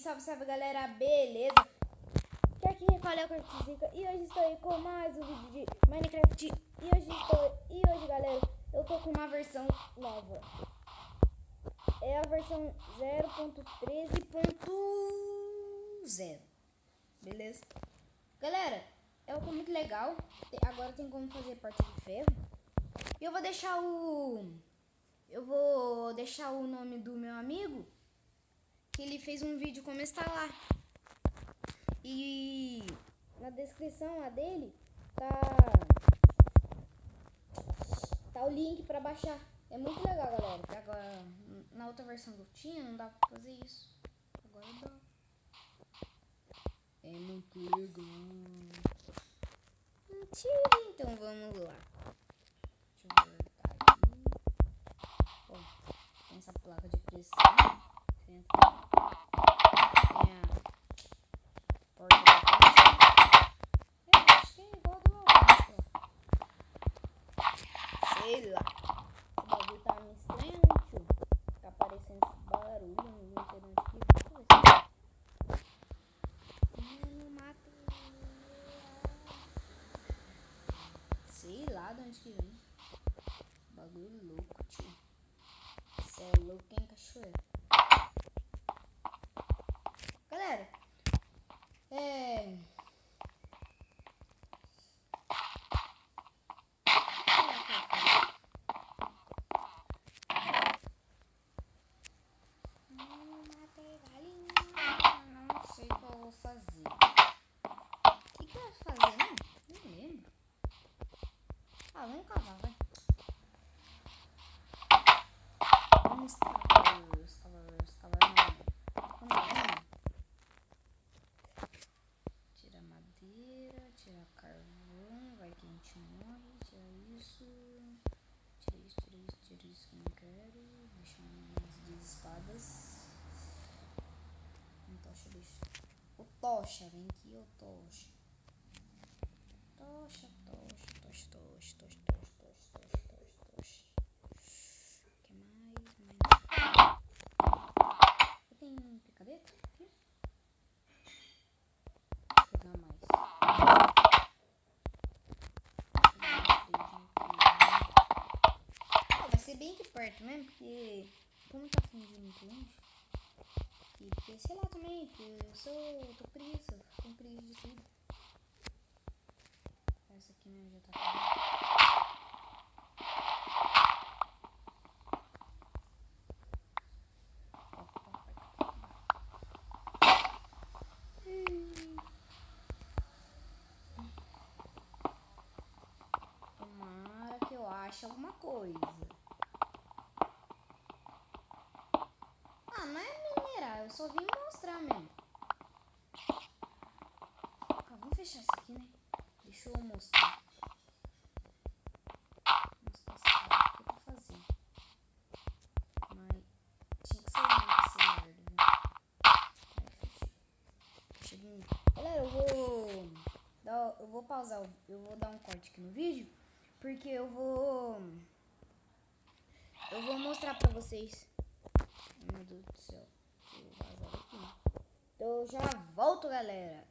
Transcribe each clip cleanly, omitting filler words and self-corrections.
salve galera, beleza? Que aqui qual é o Cortizica e hoje estou aí com mais um vídeo de Minecraft. E hoje galera, eu tô com uma versão nova. É a versão 0.13.0. Beleza? Galera, eu tô muito legal. Agora tem como fazer porta de ferro. E eu vou deixar o nome do meu amigo, que ele fez um vídeo como instalar. E na descrição lá dele tá o link pra baixar. É muito legal, galera. Porque agora na outra versão que eu tinha não dá pra fazer isso. Agora dá. É muito legal. Mentira, então vamos lá. Deixa eu voltar aqui. Ó, tem essa placa de pressão. Tem a porta da caixa. Eu acho que é igual do Alcance, sei lá. O bagulho tá me estranhando, tio. Tá aparecendo esse barulho, não sei de onde que foi. Não mata. Sei lá de onde que vem. Bagulho louco, tio. Cê é louco, hein, cachoeira? Galera, não sei o que eu vou fazer. O que eu ia fazer, não? Não lembro. Ah, vamos cavar, vai. Vamos cavar. Tira madeira, tira carvão, vai que a gente morre, tira isso, que eu não quero. Deixa umas 2 espadas. Tocha, deixa. O tocha, vem aqui, o tocha. Tocha. O que mais? Tem picadeta aqui? Vou pegar mais. Vai ser bem aqui perto mesmo, porque como tá fundindo muito longe. E porque, sei lá também, porque eu tô preguiça, com preguiça de tudo. Essa aqui mesmo já tá acabando. Tomara que eu ache alguma coisa. Ah, não é minerar, eu só vim mostrar mesmo. Ah, vamos fechar isso aqui, né? Deixa eu mostrar. Mostrar esse cara aqui pra fazer. Mas tinha que ser muito esse merda, viu? Aí, fechei. Galera, eu vou pausar, eu vou dar um corte aqui no vídeo, porque eu vou mostrar pra vocês. Meu Deus do céu, eu vou vazar aqui. Então eu já volto, galera.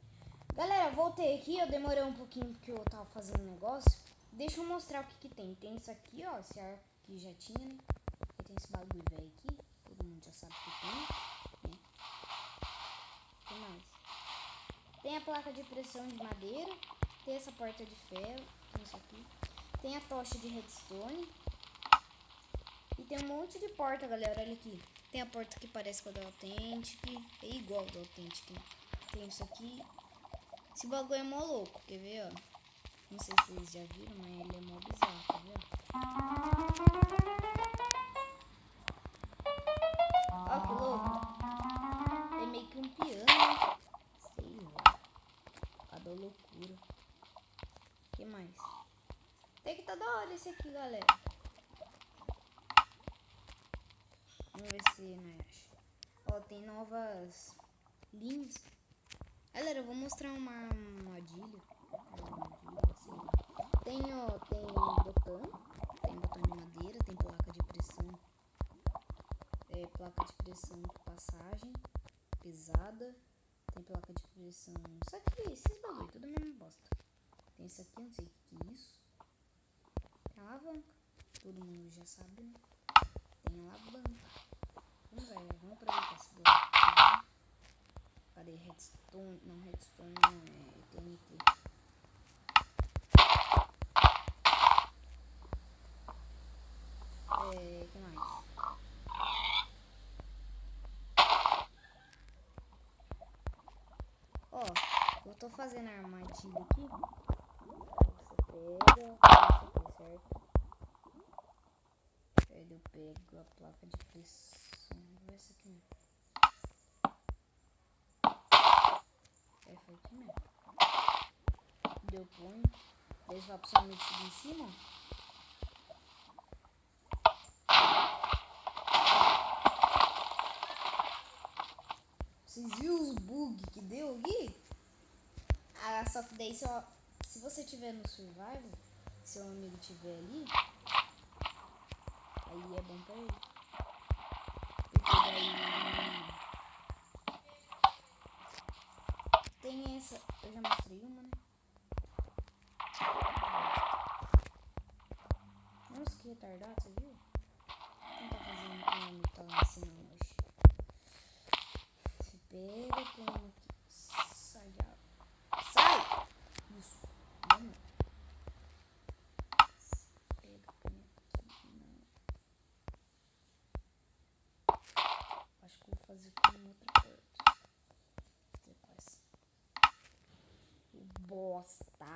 Galera, voltei aqui, eu demorei um pouquinho porque eu tava fazendo um negócio. Deixa eu mostrar o que tem. Tem isso aqui, ó, esse arco que já tinha, né? Aí tem esse bagulho velho aqui, todo mundo já sabe o que tem, né? O que mais? Tem a placa de pressão de madeira, tem essa porta de ferro, tem isso aqui. Tem a tocha de redstone. E tem um monte de porta, galera, olha aqui. Tem a porta que parece com a do Authentic, é igual ao do Authentic, né? Tem isso aqui. Esse bagulho é mó louco, quer ver, ó? Não sei se vocês já viram, mas ele é mó bizarro, tá vendo? Ó, que louco. É meio que um piano, né? Sei lá. Cada loucura. O que mais? Tem que tá da hora esse aqui, galera. Vamos ver se mexe. Ó, tem novas linhas. Galera, eu vou mostrar uma armadilha. Sei lá. Tem botão de madeira, tem placa de pressão. Placa de pressão de passagem. pesada. Tem placa de pressão. Só que esses bagulho, tudo a mesma bosta. Tem isso aqui, não sei o que é isso. Tem alavanca. Todo mundo já sabe, né? Tem alavanca. Vamos aproveitar esse bloco. Cadê? Redstone? Não, redstone não é TNT. Que mais? Ó, eu tô fazendo a armadilha aqui. Você pega isso aqui, certo? Aí eu pego a placa de pressão. Vou ver essa aqui mesmo. Aí foi aqui mesmo. Deu põe. Daí vai pro seu amigo subir em cima, ó. Vocês viram os bugs que deu aqui? Ah, só que daí se você tiver no survival, seu amigo tiver ali, aí é bom pra ele. Porque daí tem essa, eu já mostrei uma, né? Nossa, que retardado, você viu? Quem tá fazendo o amigo tá lá ensinando hoje? Você pega, põe aqui. Sai, sai! Isso, vamos. Pega, põe aqui. Não. Acho que eu vou fazer com outra porta. Depois. Bosta!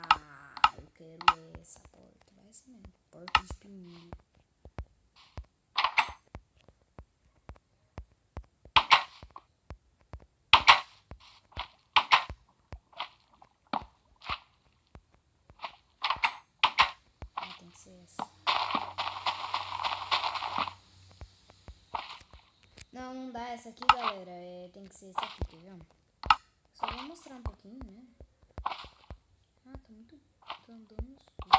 Eu quero essa porta. Vai ser mesmo. Porta de pinheiro. Tem que ser essa. Não, não dá essa aqui, galera. Tem que ser essa aqui, tá vendo? Só vou mostrar um pouquinho, né? Ah, tá muito... Tô andando escuro.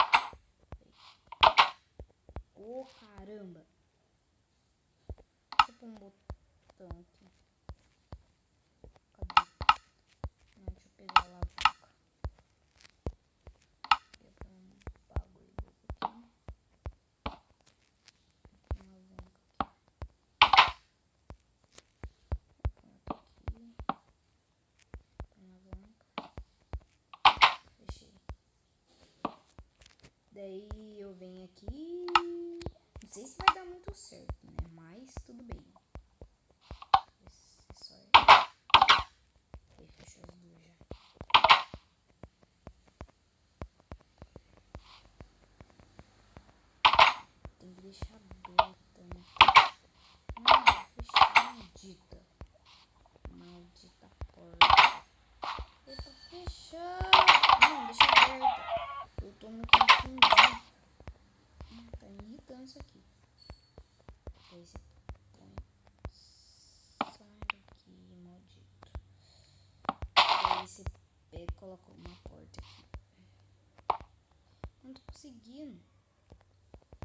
Ô, caramba. Deixa eu pôr um botão aqui. Cadê? Não, deixa eu pegar a alavanca. Eu pôr um bagulho aqui. Uma alavanca aqui. Fechei. Daí eu venho aqui. Não sei se vai dar muito certo, né? Mas tudo bem. Esse só é. Aí fechou as duas já. Tem que deixar aberta, né? Não, vou fechar. Maldita. Maldita porta. É pra fechar. Não, deixa aberta. Eu tô me confundindo. Tá me irritando isso aqui. Aí você põe. Sai daqui, maldito. Aí você pega e coloca uma porta aqui. Não tô conseguindo.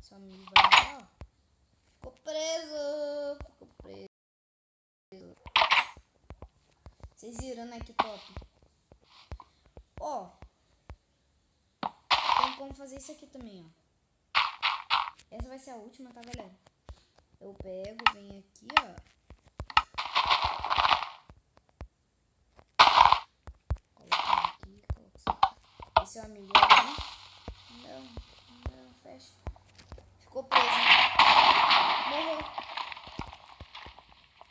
Seu amigo vai lá, ó. Ficou preso. Ficou preso. Vocês viram, né? Que top. Ó. Tem como fazer isso aqui também, ó. Essa vai ser a última, tá, galera? Eu pego, venho aqui, ó. Coloco aqui, coloco isso aqui. Esse é o amigo ali. Não, fecha. Ficou preso, né? Morreu.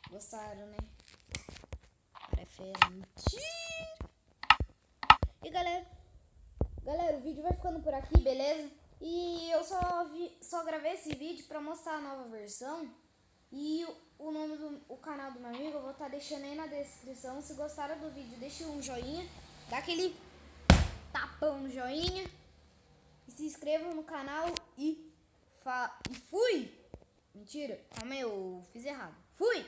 Gostaram, né? Cara, é fera. Mentira! E galera, o vídeo vai ficando por aqui, beleza? E eu só gravei esse vídeo pra mostrar a nova versão. E o nome do canal do meu amigo eu vou estar deixando aí na descrição. Se gostaram do vídeo, deixa um joinha. Dá aquele tapão no joinha. E se inscrevam no canal e fui! Mentira, calma aí, eu fiz errado. Fui!